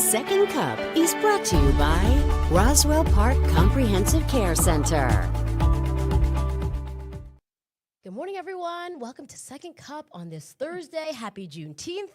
Second Cup is brought to you by Roswell Park Comprehensive Care Center. Good morning, everyone. Welcome to Second Cup on this Thursday. Happy Juneteenth.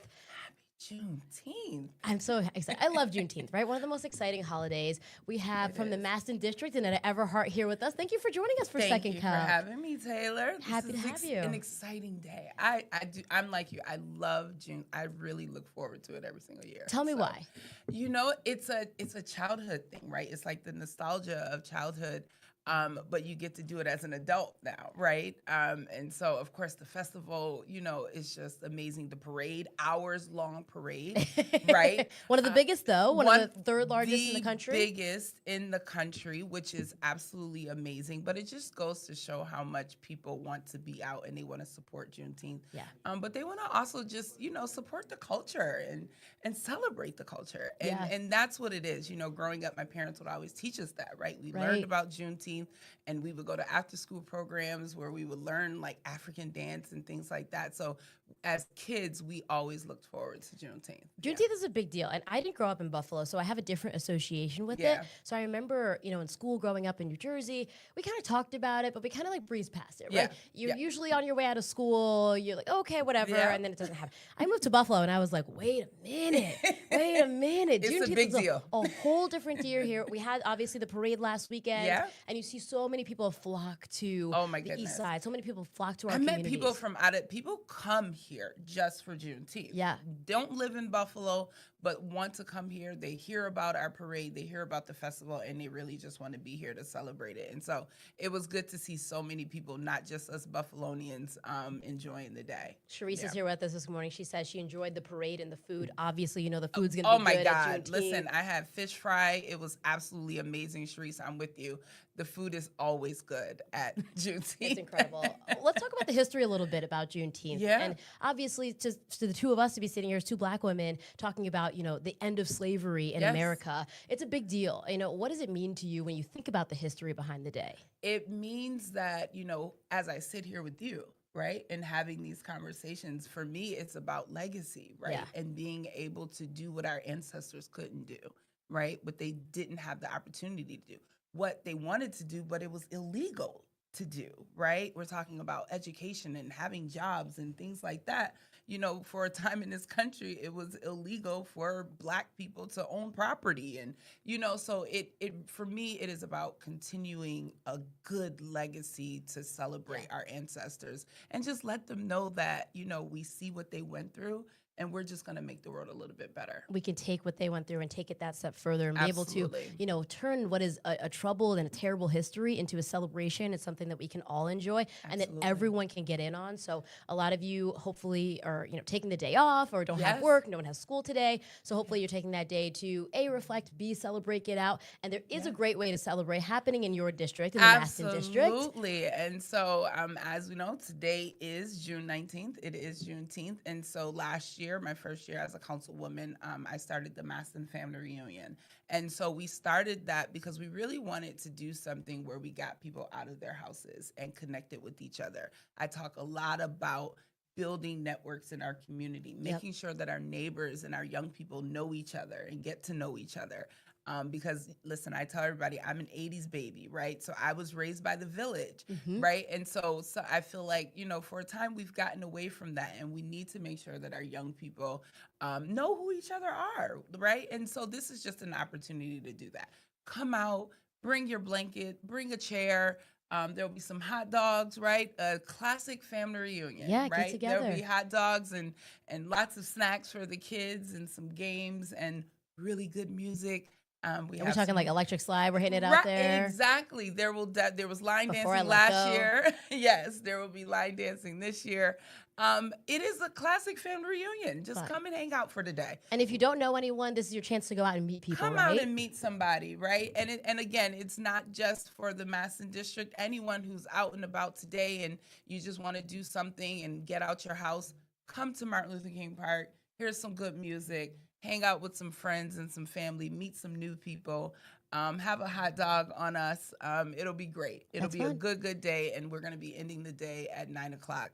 Juneteenth. I'm so excited. I love Juneteenth, right? One of the most exciting holidays. We have from the Maston District and at Everhart here with us. Thank you for joining us for Second Cup. Thank you for having me, Taylor. Happy to have you. An exciting day. I'm like you. I love June. I really look forward to it every single year. Tell me why. You know, it's a childhood thing, right? It's like the nostalgia of childhood. But you get to do it as an adult now, right? And so, of course, the festival, you know, is just amazing. The parade, hours-long parade, right? One of the biggest, though. One of the third largest in the country. Biggest in the country, which is absolutely amazing. But it just goes to show how much people want to be out and they want to support Juneteenth. Yeah. But they want to also just, you know, support the culture and celebrate the culture. And that's what it is. You know, growing up, my parents would always teach us that, right? We learned about Juneteenth. And we would go to after school programs where we would learn like African dance and things like that. So as kids, we always looked forward to Juneteenth. Juneteenth is a big deal. And I didn't grow up in Buffalo, so I have a different association with it. So I remember, you know, in school growing up in New Jersey, we kind of talked about it, but we kind of like breezed past it, right? You're usually on your way out of school, you're like, okay, whatever, and then it doesn't happen. I moved to Buffalo and I was like, wait a minute. It's Juneteenth a big deal. A whole different deal here. We had obviously the parade last weekend, and you see so many people flock to the east side. So many people flock to our communities. I met people from people come here just for Juneteenth. Yeah. Don't live in Buffalo, but want to come here. They hear about our parade, they hear about the festival, and they really just want to be here to celebrate it. And so it was good to see so many people, not just us Buffalonians, enjoying the day. Sharice is here with us this morning. She says she enjoyed the parade and the food. Obviously, you know, the food's going to be good at Juneteenth. Listen, I had fish fry. It was absolutely amazing, Sharice. I'm with you. The food is always good at Juneteenth. It's incredible. Let's talk about the history a little bit about Juneteenth. Yeah. And obviously, to the two of us to be sitting here as two Black women talking about, you know, the end of slavery in America, it's a big deal. You know, what does it mean to you when you think about the history behind the day? It means that, you know, as I sit here with you, right, and having these conversations, for me, it's about legacy, right? Yeah. And being able to do what our ancestors couldn't do, right? What they didn't have the opportunity to do. What they wanted to do, but it was illegal to do, right? We're talking about education and having jobs and things like that. You know, for a time in this country, it was illegal for Black people to own property. And, you know, so it for me, it is about continuing a good legacy to celebrate our ancestors and just let them know that, you know, we see what they went through. And we're just going to make the world a little bit better. We can take what they went through and take it that step further and be able to, you know, turn what is a troubled and a terrible history into a celebration. It's something that we can all enjoy and that everyone can get in on. So a lot of you hopefully are, you know, taking the day off or don't have work. No one has school today. So hopefully you're taking that day to A, reflect, B, celebrate, get out. And there is a great way to celebrate happening in your district, in the Maston District. Absolutely. And so as we know, today is June 19th. It is Juneteenth. And so last year, my first year as a councilwoman, I started the Maston Family Reunion. And so we started that because we really wanted to do something where we got people out of their houses and connected with each other. I talk a lot about building networks in our community, making sure that our neighbors and our young people know each other and get to know each other. Because listen, I tell everybody I'm an 80s baby, right? So I was raised by the village, right? And so I feel like, you know, for a time we've gotten away from that and we need to make sure that our young people know who each other are, right? And so this is just an opportunity to do that. Come out, bring your blanket, bring a chair. There'll be some hot dogs, right? A classic family reunion, right? Get together. There'll be hot dogs and lots of snacks for the kids and some games and really good music. We're talking like electric slide. We're hitting it out there. Exactly. There was line dancing last year. Yes, there will be line dancing this year. It is a classic family reunion. Just come and hang out for the day. And if you don't know anyone, this is your chance to go out and meet people. Come out and meet somebody, right? And again, it's not just for the Maston District. Anyone who's out and about today and you just want to do something and get out your house, come to Martin Luther King Park. Here's some good music. Hang out with some friends and some family, meet some new people, have a hot dog on us. It'll be great. It'll be a good day, and we're going to be ending the day at 9 o'clock.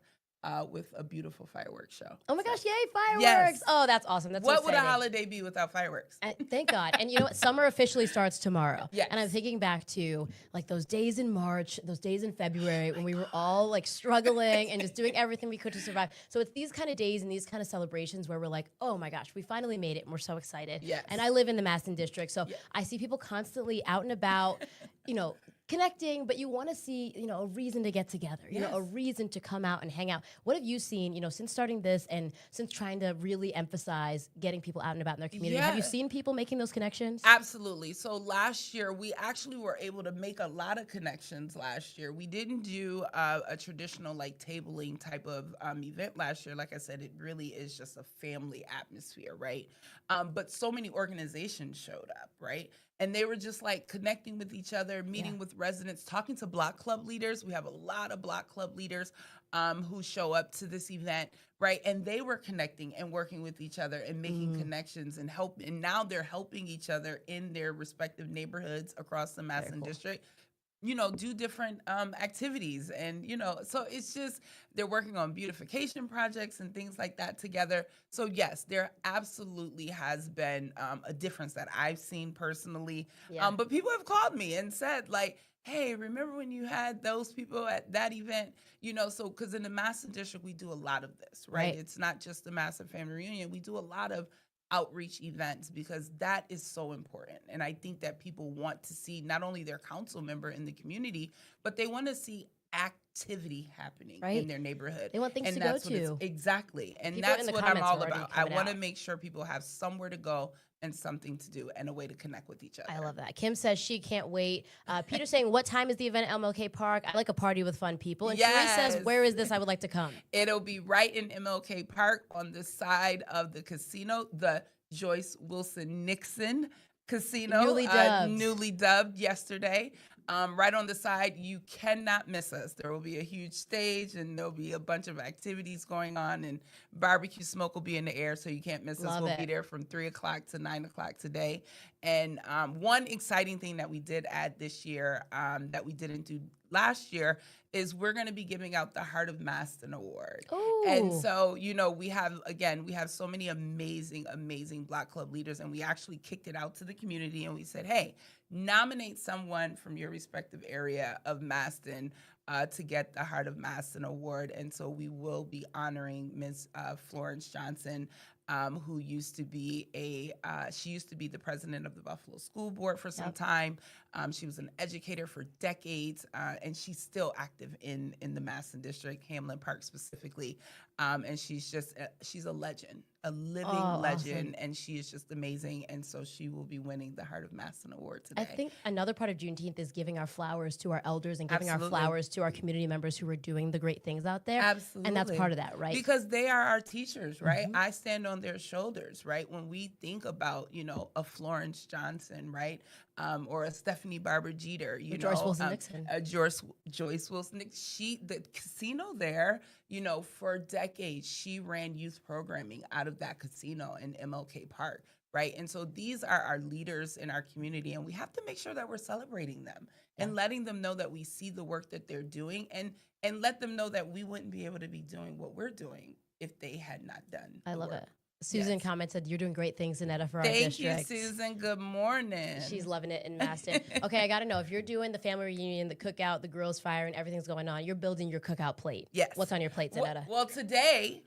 with a beautiful fireworks show. Oh my gosh, yay, fireworks. Yes. Oh, that's awesome. That's so What would a exciting. holiday be without fireworks? Thank God. And you know what? Summer officially starts tomorrow. Yes. And I'm thinking back to like those days in March, those days in February when we were all like struggling and just doing everything we could to survive. So it's these kind of days and these kind of celebrations where we're like, oh my gosh, we finally made it and we're so excited. Yes. And I live in the Maston district. So I see people constantly out and about, you know, connecting, but you want to see, you know, a reason to get together, you know, a reason to come out and hang out. What have you seen, you know, since starting this and since trying to really emphasize getting people out and about in their community? Have you seen people making those connections? Absolutely. So last year, we actually were able to make a lot of connections last year. We didn't do a traditional like tabling type of event last year. Like I said, it really is just a family atmosphere, right? But so many organizations showed up, right? And they were just like connecting with each other, meeting with residents, talking to block club leaders. We have a lot of block club leaders who show up to this event, right? And they were connecting and working with each other and making connections and help. And now they're helping each other in their respective neighborhoods across the Masson district, you know, do different activities. And, you know, so it's just, they're working on beautification projects and things like that together. So yes, there absolutely has been a difference that I've seen personally. But people have called me and said like, hey, remember when you had those people at that event? You know, so because in the Masson district, we do a lot of this, right? It's not just the Masson Family Reunion. We do a lot of outreach events because that is so important. And I think that people want to see not only their council member in the community, but they want to see activity happening in their neighborhood. They want things and to that's go to. Exactly. And People in that's the what I'm comments all are already about. I coming want to out. make sure people have somewhere to go and something to do and a way to connect with each other. I love that. Kim says she can't wait. Peter's saying, what time is the event at MLK Park? I like a party with fun people. And Cherise says, where is this? I would like to come. It'll be right in MLK Park on the side of the casino, the Joyce Wilson Nixon Casino, newly dubbed yesterday. Right on the side, you cannot miss us. There will be a huge stage and there'll be a bunch of activities going on and barbecue smoke will be in the air, so you can't miss us. We'll be there from 3 o'clock to 9 o'clock today. And one exciting thing that we did add this year that we didn't do last year is we're going to be giving out the Heart of Maston Award. Ooh. And so, you know, we have so many amazing, amazing Block Club leaders, and we actually kicked it out to the community and we said, hey, nominate someone from your respective area of Maston to get the Heart of Maston Award. And so we will be honoring Ms. Florence Johnson, who used to be she used to be the president of the Buffalo School Board for some time. She was an educator for decades, and she's still active in the Maston district, Hamlin Park specifically. And she's a legend, a living legend, and she is just amazing. And so she will be winning the Heart of Maston Award today. I think another part of Juneteenth is giving our flowers to our elders and giving our flowers to our community members who are doing the great things out there. Absolutely. And that's part of that, right? Because they are our teachers, right? I stand on their shoulders, right? When we think about, you know, a Florence Johnson, right? Or a Stephanie Barber Jeter, Joyce Wilson Nixon. Joyce Wilson Nixon. The casino there, you know, for decades, she ran youth programming out of that casino in MLK Park, right? And so these are our leaders in our community, and we have to make sure that we're celebrating them and letting them know that we see the work that they're doing, and let them know that we wouldn't be able to be doing what we're doing if they had not done. I love it. Susan commented, you're doing great things, Annetta, for our district. Thank you, Susan. Good morning. She's loving it in Maston. Okay, I got to know, if you're doing the family reunion, the cookout, the girls fire, and everything's going on, you're building your cookout plate. Yes. What's on your plates, Annetta? Well, today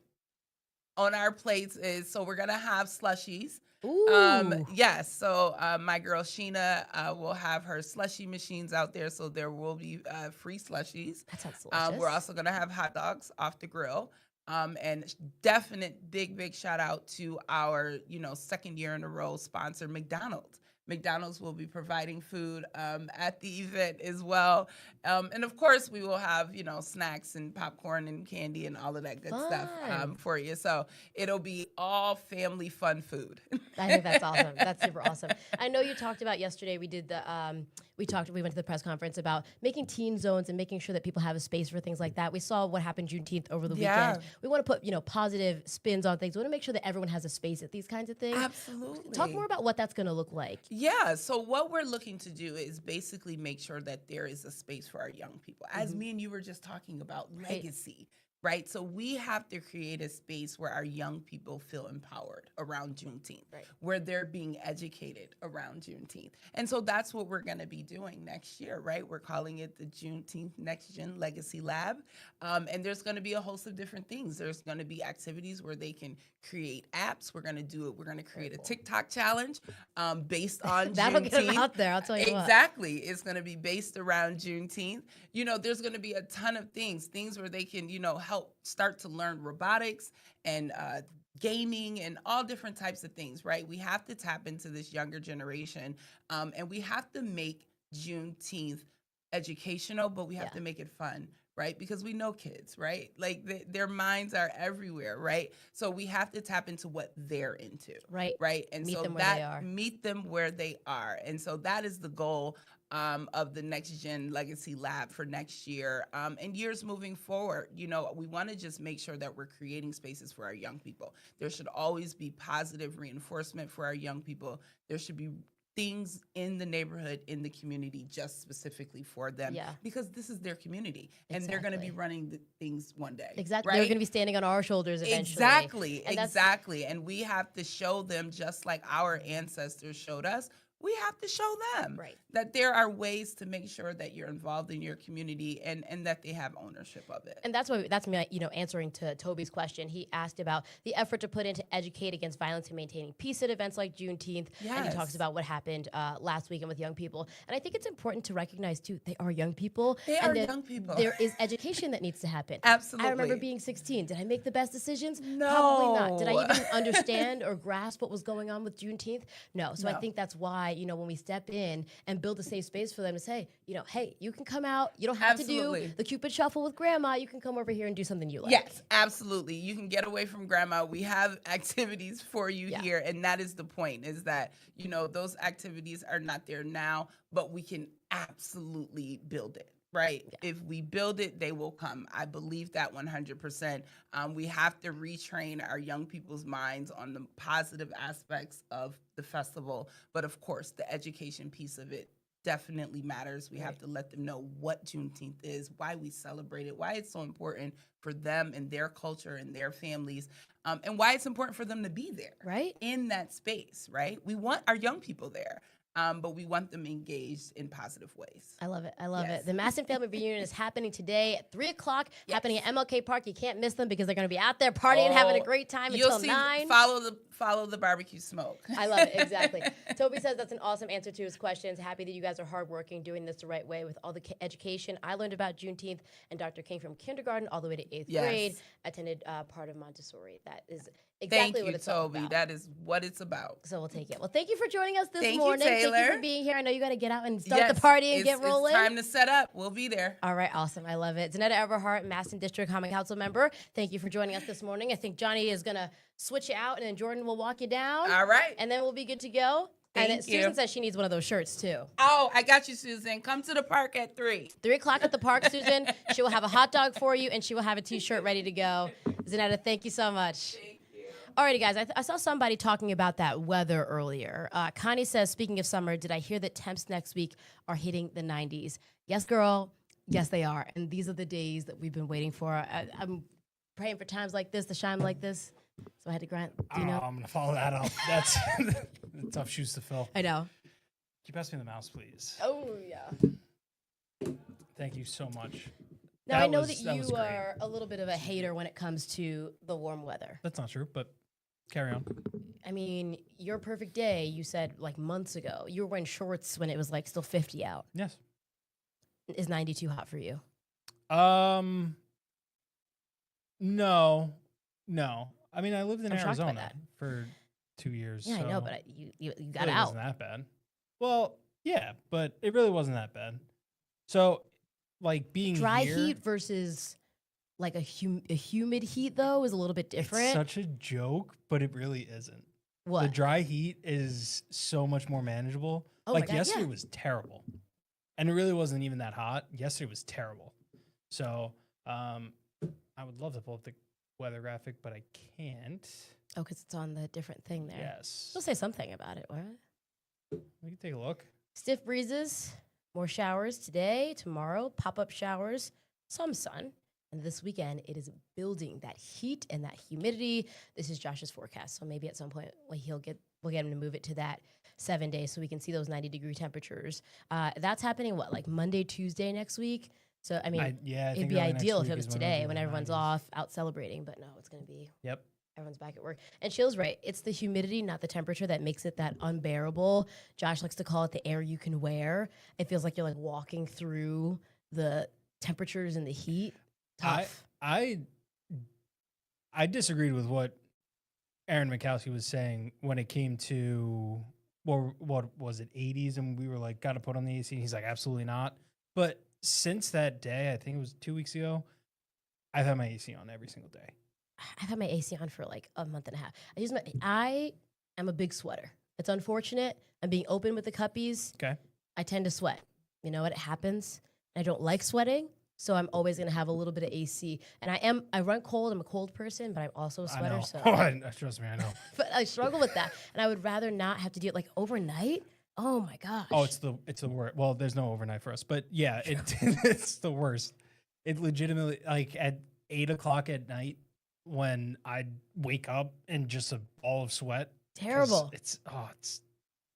on our plates so we're going to have slushies. Ooh. Yes. So my girl Sheena will have her slushie machines out there. So there will be free slushies. That sounds delicious. We're also going to have hot dogs off the grill. And definite big shout out to our, you know, second year in a row sponsor, McDonald's. McDonald's will be providing food at the event as well. And of course, we will have, you know, snacks and popcorn and candy and all of that good stuff for you. So it'll be all family fun food. I think that's awesome. That's super awesome. I know you talked about yesterday, we did the, we went to the press conference about making teen zones and making sure that people have a space for things like that. We saw what happened Juneteenth over the weekend. We want to put, you know, positive spins on things. We want to make sure that everyone has a space at these kinds of things. Absolutely. Talk more about what that's going to look like. Yeah, so what we're looking to do is basically make sure that there is a space for our young people. As me and you were just talking about legacy, right? So we have to create a space where our young people feel empowered around Juneteenth, Right. where they're being educated around Juneteenth. And so that's what we're going to be doing next year, right? We're calling it the Juneteenth Next Gen Legacy Lab. And there's going to be a host of different things. There's going to be activities where they can create apps. We're going to do it. We're going to create a TikTok challenge based on That'll Juneteenth. get them out there, I'll tell you what. Exactly. It's going to be based around Juneteenth. You know, there's going to be a ton of things where they can, you know, help start to learn robotics and gaming and all different types of things, right? We have to tap into this younger generation, and we have to make Juneteenth educational, but we have to make it fun, right? Because we know kids, right? Like their minds are everywhere, right? So we have to tap into what they're into, Right. right? And Meet so them where that they are. meet them where they are, and so that is the goal of the Next Gen Legacy Lab for next year and years moving forward. You know, we want to just make sure that we're creating spaces for our young people. There should always be positive reinforcement for our young people. There should be things in the neighborhood, in the community, just specifically for them, because this is their community, and they're going to be running the things one day. Exactly. Right? They're going to be standing on our shoulders eventually. Exactly. And we have to show them, just like our ancestors showed us, we have to show them that there are ways to make sure that you're involved in your community and that they have ownership of it. And that's me, you know, answering to Toby's question. He asked about the effort to put in to educate against violence and maintaining peace at events like Juneteenth. And he talks about what happened last weekend with young people. And I think it's important to recognize, too, they are young people. They are young people. There is education that needs to happen. Absolutely. I remember being 16. Did I make the best decisions? No. Probably not. Did I even understand or grasp what was going on with Juneteenth? No. So I think that's why, you know, when we step in and build a safe space for them to say, you know, hey, you can come out. You don't have to do the Cupid Shuffle with grandma. You can come over here and do something you like. Yes, absolutely. You can get away from grandma. We have activities for you here. And that is the point, is that, you know, those activities are not there now, but we can absolutely build it. Right. Yeah. If we build it, they will come. I believe that 100%. We have to retrain our young people's minds on the positive aspects of the festival. But of course, the education piece of it definitely matters. We have to let them know what Juneteenth is, why we celebrate it, why it's so important for them and their culture and their families, and why it's important for them to be there, in that space, right? We want our young people there. But we want them engaged in positive ways. I love it. I love it. The Masson Family Reunion is happening today at 3 o'clock, happening at MLK Park. You can't miss them because they're going to be out there partying, having a great time until 9. Follow the barbecue smoke. I love it. Exactly. Toby says that's an awesome answer to his questions. Happy that you guys are hardworking, doing this the right way with all the education I learned about Juneteenth and Dr. King from kindergarten all the way to 8th grade. Attended part of Montessori. That is exactly what it's all about. That is what it's about. So we'll take it. Well, thank you for joining us this Thank morning. you, Taylor. Thank you for being here. I know you got to get out and start the party and get rolling. It's time to set up. We'll be there. All right, awesome. I love it. Zanetta Everhart, Masson District Common Council member. Thank you for joining us this morning. I think Johnny is going to switch you out, and then Jordan will walk you down. All right. And then we'll be good to go. Thank you. Susan says she needs one of those shirts, too. Oh, I got you, Susan. Come to the park at 3. 3 o'clock at the park, Susan. She will have a hot dog for you, and she will have a T-shirt ready to go. Zanetta, thank you so much. Alrighty, guys, I saw somebody talking about that weather earlier. Connie says, speaking of summer, did I hear that temps next week are hitting the 90s? Yes, girl. Yes, they are. And these are the days that we've been waiting for. I'm praying for times like this to shine like this. So I had to grant, I'm going to follow that up. That's tough shoes to fill. I know. Can you pass me the mouse, please? Oh, yeah. Thank you so much. Now, I know that you are a little bit of a hater when it comes to the warm weather. That's not true, but carry on. I mean, your perfect day, you said like months ago, you were wearing shorts when it was like still 50 out. Yes. Is 90 too hot for you? No. I mean, I lived in Arizona for 2 years. Yeah, so I know, but you got it out. Wasn't that bad. Well, yeah, but it really wasn't that bad. So, like being dry here, heat versus like a humid heat though is a little bit different. It's such a joke, but it really isn't. What? The dry heat is so much more manageable. Oh like my God, yesterday was terrible. And it really wasn't even that hot. Yesterday was terrible. So, I would love to pull up the weather graphic, but I can't. Oh, because it's on the different thing there. Yes. We'll say something about it, right? We can take a look. Stiff breezes, more showers today, tomorrow, pop-up showers, some sun. And this weekend, it is building that heat and that humidity. This is Josh's forecast. So maybe at some point we'll get him to move it to that 7 days so we can see those 90-degree temperatures. That's happening, like Monday, Tuesday next week? So, I mean, I it'd think be early next ideal if week it was is when today it'll when be in the everyone's 90s. off out celebrating. But no, it's going to be Yep. everyone's back at work. And Sheila's right. It's the humidity, not the temperature, that makes it that unbearable. Josh likes to call it the air you can wear. It feels like you're like walking through the temperatures and the heat. Tough. I disagreed with what Aaron Mikowski was saying when it came to what was it, 80s, and we were like, got to put on the AC. And he's like, absolutely not. But since that day, I think it was 2 weeks ago, I've had my AC on every single day. I've had my AC on for like a month and a half. I am a big sweater. It's unfortunate. I'm being open with the cuppies. Okay. I tend to sweat. You know what? It happens. I don't like sweating, so I'm always gonna have a little bit of AC. And I run cold. I'm a cold person, but I'm also a I sweater. know. So, Trust me, I know. but I struggle with that, and I would rather not have to do it like overnight. Oh my gosh. Oh, it's the worst. Well, there's no overnight for us, but yeah, it's the worst. It legitimately, like at 8 o'clock at night when I wake up in just a ball of sweat. 'Cause terrible.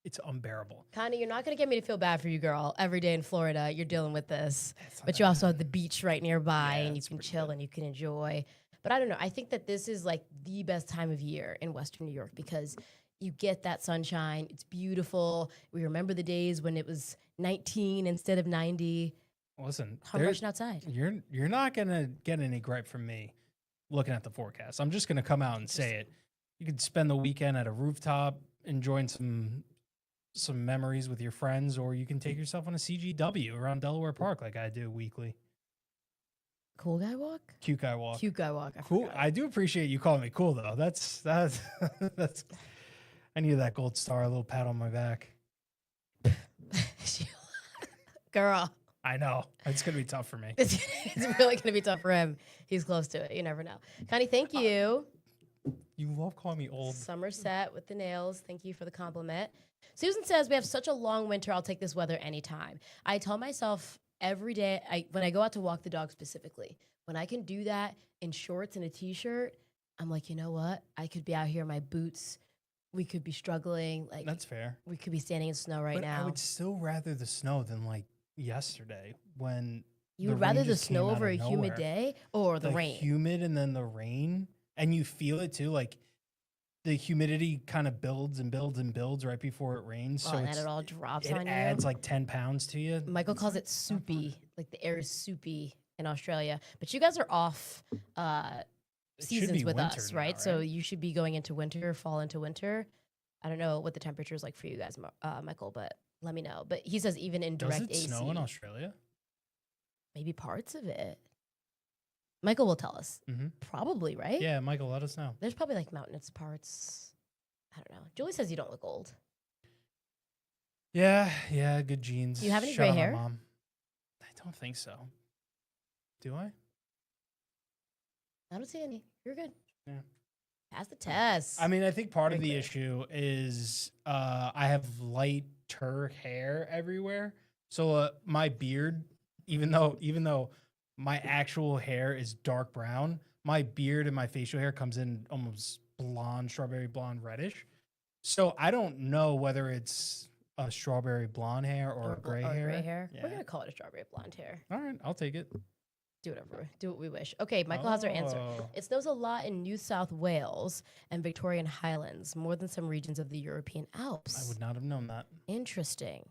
It's unbearable. Connie, you're not gonna get me to feel bad for you, girl. Every day in Florida, you're dealing with this, It's not but that you also bad. have the beach right nearby, Yeah, and you it's can pretty chill good. and you can enjoy. But I don't know. I think that this is like the best time of year in Western New York because you get that sunshine. It's beautiful. We remember the days when it was 19 instead of 90. Listen, I'm rushing outside. you're not gonna get any gripe from me looking at the forecast. I'm just gonna come out and say it. You could spend the weekend at a rooftop enjoying some memories with your friends, or you can take yourself on a CGW around Delaware Park like I do weekly. Cool guy walk? Cute guy walk. Cute guy walk. I Cool. forgot. I do appreciate you calling me cool though. That's that's. I needed that gold star, a little pat on my back. Girl. I know it's gonna be tough for me. It's really going to be tough for him. He's close to it. You never know. Connie, thank you. You love calling me old. Somerset with the nails. Thank you for the compliment. Susan says, we have such a long winter. I'll take this weather anytime. I tell myself every day, when I go out to walk the dog specifically, when I can do that in shorts and a t-shirt, I'm like, you know what? I could be out here in my boots. We could be struggling. Like That's fair. we could be standing in snow right But I now. would still rather the snow than like yesterday when You the would rather rain the just came snow out over of a humid nowhere. day or the rain? humid and then the rain, and you feel it too. Like the humidity kind of builds and builds and builds right before it rains. Oh, So and then it all drops it on adds you. like 10 pounds to you. Michael calls it soupy. Like the air is soupy in Australia. But you guys are off It should seasons be with winter us, now, right? So you should be going into winter, fall into winter. I don't know what the temperature is like for you guys, Michael, but let me know. But he says even in Does direct it AC, snow in Australia? maybe parts of it. Michael will tell us. Mhm. Probably, right? Yeah, Michael, let us know. There's probably like mountainous parts. I don't know. Julie says you don't look old. Yeah, good genes. Do you have any Shout gray out my hair? Mom. I don't think so. Do I? I don't see any. You're good. Yeah. Pass the test. I mean, I think part of Very the clear. issue is I have lighter hair everywhere. So my beard, even though my actual hair is dark brown, my beard and my facial hair comes in almost blonde, strawberry blonde, reddish. So I don't know whether it's a strawberry blonde hair or a gray hair. Gray hair. Yeah. We're gonna call it a strawberry blonde hair. All right, I'll take it. Do what we wish. Okay, Michael has our answer. Oh. It snows a lot in New South Wales and Victorian Highlands, more than some regions of the European Alps. I would not have known that. Interesting.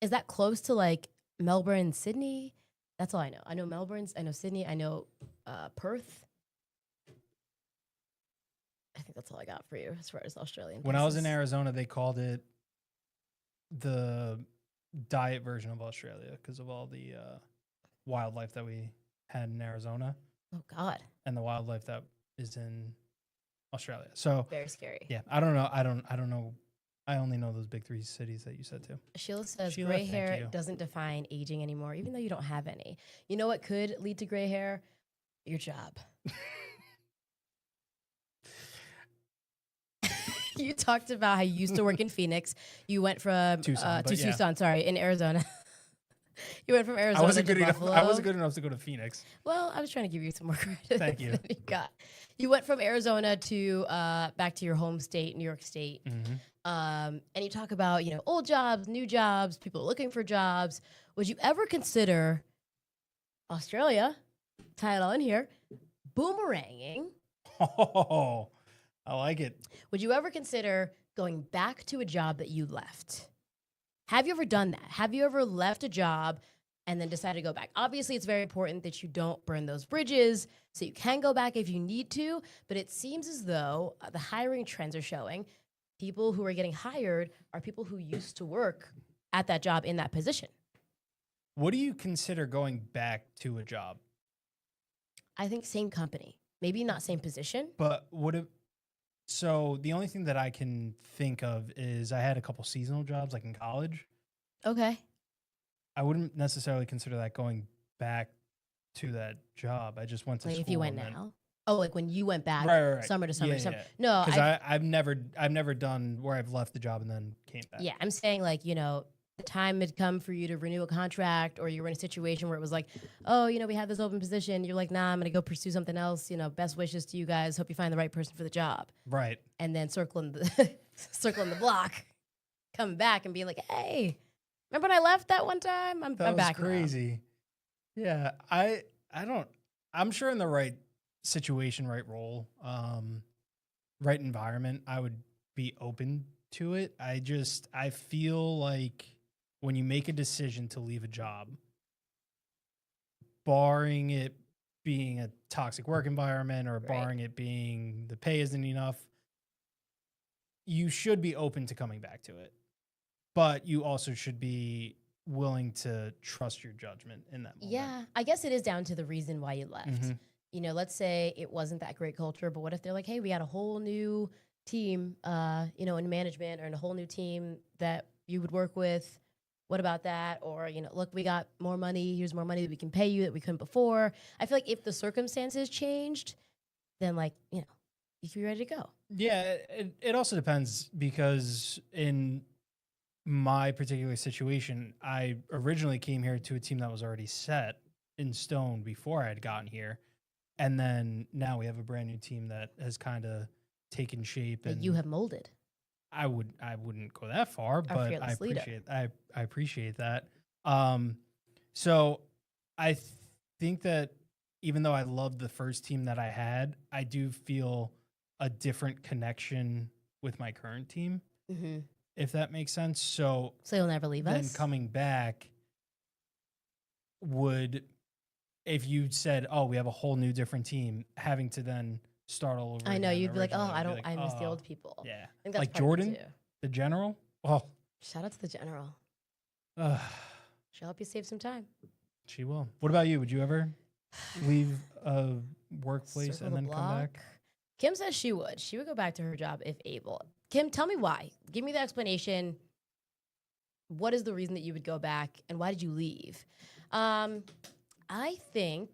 Is that close to like Melbourne, Sydney? That's all I know. I know Melbourne's, I know Sydney, I know Perth. I think that's all I got for you as far as Australian. When I was in places. Arizona, they called it the diet version of Australia because of all the wildlife that we had in Arizona Oh God, and the wildlife that is in Australia. So very scary. yeah, I don't know. I don't know. I only know those big three cities that you said too. Sheila says Sheila, gray thank hair you. doesn't define aging anymore, even though you don't have any. You know what could lead to gray hair? Your job. You talked about how you used to work in Phoenix. You went from Tucson, to but yeah. Tucson, sorry, in Arizona. You went from Arizona I wasn't to good enough. Buffalo. I wasn't good enough to go to Phoenix. Well, I was trying to give you some more credit. Thank you. than you got. You went from Arizona to back to your home state, New York State. And you talk about, old jobs, new jobs, people looking for jobs. Would you ever consider Australia, tie it all in here, boomeranging? Oh, I like it. Would you ever consider going back to a job that you left? Have you ever done that? Have you ever left a job and then decided to go back? Obviously, it's very important that you don't burn those bridges, so you can go back if you need to. But it seems as though the hiring trends are showing people who are getting hired are people who used to work at that job in that position. What do you consider going back to a job? I think same company, maybe not same position. But so the only thing that I can think of is I had a couple seasonal jobs like in college. Okay. I wouldn't necessarily consider that going back to that job. I just went to Like school. if you went and then- now. Oh, like when you went back Right. summer to summer Yeah, to summer. yeah. No, Because I've never done where I've left the job and then came back. yeah, I'm saying like, the time had come for you to renew a contract, or you were in a situation where it was like, oh, we have this open position. You're like, nah, I'm going to go pursue something else. Best wishes to you guys. Hope you find the right person for the job. Right. And then circling the block, coming back and being like, hey, remember when I left that one time? I'm That was back now." crazy. Yeah. I'm sure in the right situation, right role, right environment, I would be open to it. I feel like when you make a decision to leave a job, barring it being a toxic work environment or Right. barring it being the pay isn't enough, you should be open to coming back to it. But you also should be willing to trust your judgment in that moment. Yeah, I guess it is down to the reason why you left. Mhm. Let's say it wasn't that great culture, but what if they're like, hey, we got a whole new team, in management, or in a whole new team that you would work with. What about that? Or, look, we got more money. Here's more money that we can pay you that we couldn't before. I feel like if the circumstances changed, then you could be ready to go. Yeah, it also depends because in my particular situation, I originally came here to a team that was already set in stone before I had gotten here. And then now we have a brand new team that has kind of taken shape. That And you have molded. I wouldn't go that far, but I fearless leader. appreciate that. So I think that even though I love the first team that I had, I do feel a different connection with my current team, Mm-hmm. if that makes sense. So So you'll never leave then us? coming back if you said, "Oh, we have a whole new different team," having to then start all over. I know, again you'd be like, oh, originally, I miss the "Oh, old people. Yeah, I think that's like part of it, Jordan, too. the general. Oh, Shout out to the general. ugh, She'll help you save some time. she will. What about you? Would you ever leave a workplace Circle and the then come back? block. Kim says she would. She would go back to her job if able. Kim, tell me why. Give me the explanation. What is the reason that you would go back, and why did you leave? I think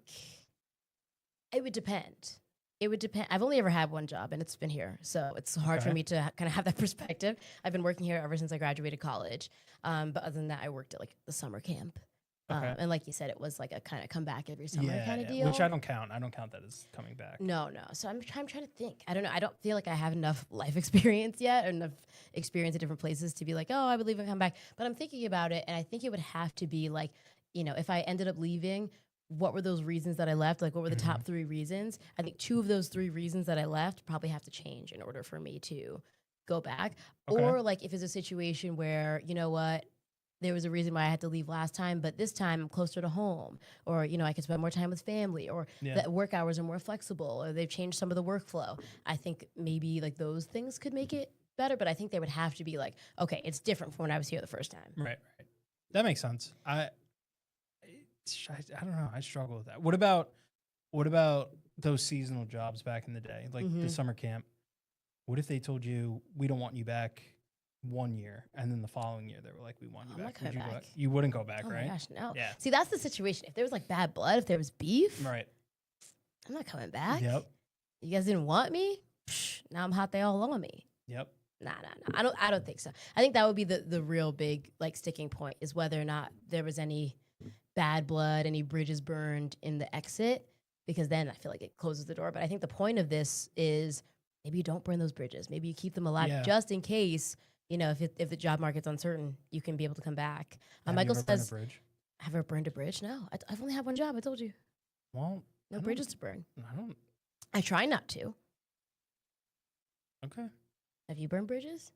it would depend. It would depend. I've only ever had one job, and it's been here, so it's hard for Okay. me to kind of have that perspective. I've been working here ever since I graduated college. But other than that, I worked at the summer camp. Okay. And like you said, it was like a kind of come back every summer kind of deal. which I don't count. I don't count that as coming back. No. So I'm trying to think. I don't know. I don't feel like I have enough life experience yet, or enough experience at different places to be like, oh, I would leave and come back. But I'm thinking about it, and I think it would have to be like, if I ended up leaving, what were those reasons that I left? Like, what were the top 3 reasons? I think 2 of those 3 reasons that I left probably have to change in order for me to go back. Okay. Or like if it's a situation where, there was a reason why I had to leave last time, but this time I'm closer to home, or, I could spend more time with family, or Yeah. the work hours are more flexible, or they've changed some of the workflow. I think maybe like those things could make it better, but I think they would have to be like, okay, it's different from when I was here the first time. Right. That makes sense. I don't know. I struggle with that. What about those seasonal jobs back in the day, like the Mhm. summer camp? What if they told you we don't want you back 1 year, and then the following year they were like, we want you I'm not back? Would coming you go back. You wouldn't go back, Oh right? my gosh, no. Yeah. See, that's the situation. If there was like bad blood, if there was beef, Right. I'm not coming back. Yep. You guys didn't want me? Psh, now I'm hot. They all on me. Yep. Nah. I don't think so. I think that would be the real big like sticking point, is whether or not there was any bad blood, any bridges burned in the exit, because then I feel like it closes the door. But I think the point of this is maybe you don't burn those bridges. Maybe you keep them alive Yeah. just in case, if the job market's uncertain, you can be able to come back. Have Michael you ever burned a says, bridge? have I ever burned a bridge? No, I've only had one job. I told you. Well, No I bridges to burn. I don't. I try not to. Okay. Have you burned bridges?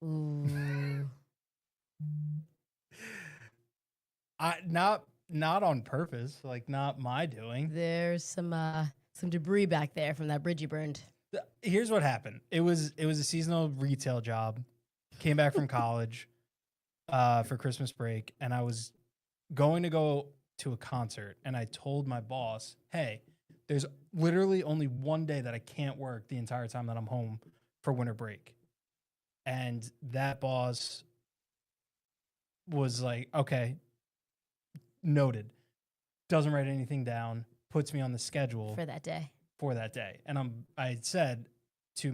Ooh. Not on purpose, like not my doing. There's some debris back there from that bridge you burned. Here's what happened. It was a seasonal retail job. Came back from college for Christmas break, and I was going to go to a concert, and I told my boss, "Hey, there's literally only one day that I can't work the entire time that I'm home for winter break." And that boss was like, "Okay, noted." Doesn't write anything down, puts me on the schedule For that day. for that day. And I said to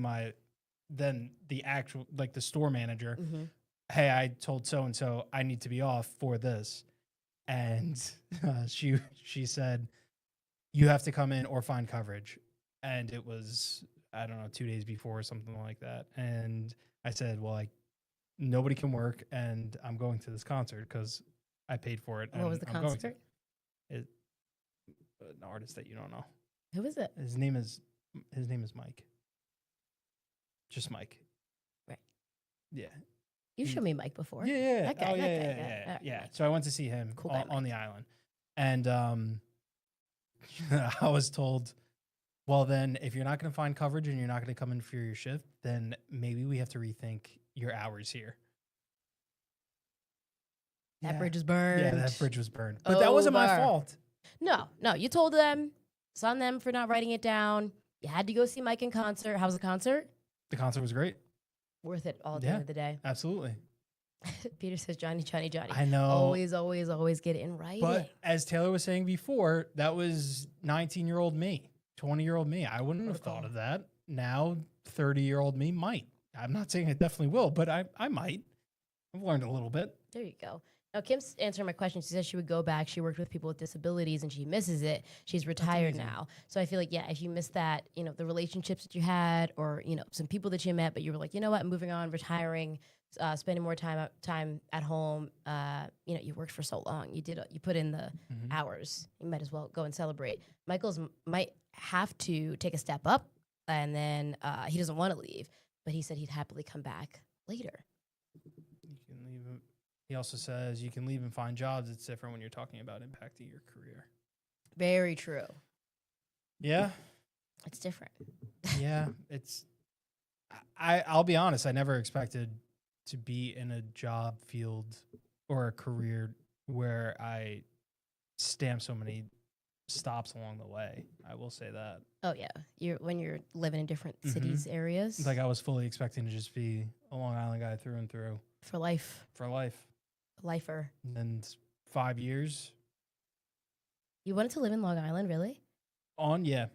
the store manager, Mm-hmm. "Hey, I told so and so I need to be off for this." And she said, "You have to come in or find coverage." And it was, I don't know, 2 days before or something like that. And I said, "Well, nobody can work, and I'm going to this concert because I paid for it." What and was the I'm going to." concert? An artist that you don't know. Who was it? His name is Mike. Just Mike. Right. Yeah. You showed me Mike before. Yeah. That guy, Oh, that yeah, guy, yeah, yeah. yeah. Right, Yeah. right. So I went to see him Cool guy, on the island, and I was told, "Well, then, if you're not going to find coverage and you're not going to come in for your shift, then maybe we have to rethink your hours here." That Yeah. bridge is burned. Yeah, that bridge was burned, but that wasn't my Over. fault. No, you told them. It's on them for not writing it down. You had to go see Mike in concert. How was the concert? The concert was great. Worth it all at the Yeah. end of the day. Absolutely. Peter says, Johnny. I know. Always, always, always get it in writing. But as Taylor was saying before, that was 19-year-old me, 20-year-old me. I wouldn't have thought of that. Now, 30-year-old me might. I'm not saying I definitely will, but I might. I've learned a little bit. There you go. Now, Kim's answering my question. She says she would go back. She worked with people with disabilities and she misses it. She's retired amazing. now. So I feel like, if you miss that, the relationships that you had or, some people that you met, but you were like, you know what, I'm moving on, retiring, spending more time at home. You worked for so long. You put in the Mhm. hours. You might as well go and celebrate. Michael's might have to take a step up and then he doesn't want to leave, but he said he'd happily come back later. You can leave. He also says you can leave and find jobs. It's different when you're talking about impacting your career. Very true. Yeah. It's different. Yeah. I'll be honest. I never expected to be in a job field or a career where I stamp so many stops along the way. I will say that. Oh yeah, when you're living in different Mhm. cities, areas, Like I was fully expecting to just be a Long Island guy through and through for life, for life. lifer. And then 5 years You wanted to live in Long Island, really? on. Yeah.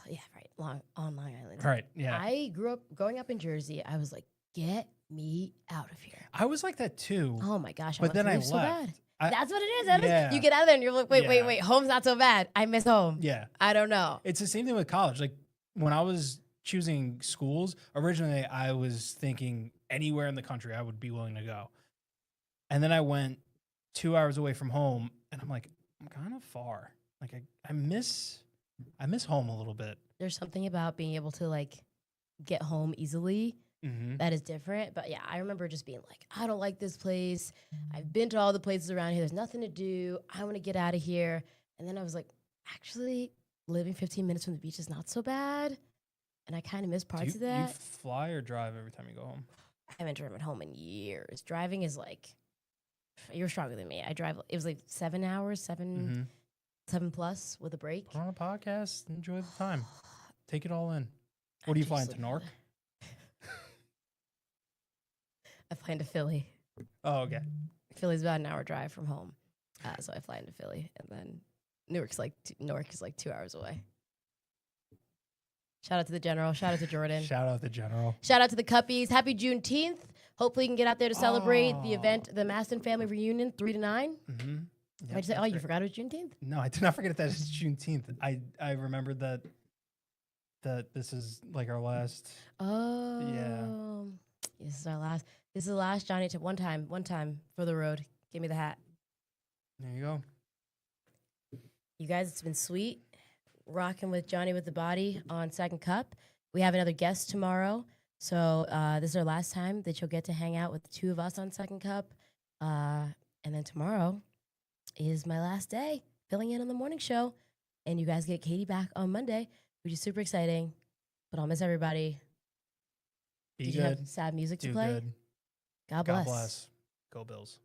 Yeah, right. On Long Island. Right. Yeah. I grew up growing up in Jersey. I was like, get me out of here. I was like that too. Oh my gosh! but then I so left. bad. I- That's what it is. That is- Yeah. You get out of there and you're like, wait, Yeah. home's not so bad. I miss home. Yeah. I don't know. It's the same thing with college. Like when I was choosing schools, originally I was thinking anywhere in the country I would be willing to go. And then I went 2 hours away from home and I'm like, I'm kind of far. Like I miss home a little bit. There's something about being able to like get home easily Mm-hmm. that is different. But yeah, I remember just being like, I don't like this place. I've been to all the places around here. There's nothing to do. I want to get out of here. And then I was like, actually, living 15 minutes from the beach is not so bad. And I kind of miss parts of You that. fly or drive every time you go home? I haven't driven home in years. Driving is like, you're stronger than me. I drive, it was like 7 hours, seven plus with a break. Put on a podcast, enjoy the time. Take it all in. What are you flying to, Newark? I fly into Philly. Oh, okay. Philly's about an hour drive from home. So I fly into Philly. And then Newark is like 2 hours away. Shout out to the general. Shout out to Jordan. Shout out the general. Shout out to the Cuppies. Happy Juneteenth. Hopefully you can get out there to celebrate the Oh. event, the Maston family reunion, 3 to 9. Mm-hmm. Why'd you say, oh, you forgot it was Juneteenth? No, I did not forget that it's Juneteenth. I remembered that this is like our last. Oh. This is our last. This is the last Johnny tip. One time for the road. Give me the hat. There you go. You guys, it's been sweet rocking with Johnny with the Body on Second Cup. We have another guest tomorrow. So this is our last time that you'll get to hang out with the two of us on Second Cup. And then tomorrow is my last day filling in on the morning show. And you guys get Katie back on Monday, which is super exciting. But I'll miss everybody. Be Did good. you have sad music to Do play? good. God God bless. bless. Go Bills.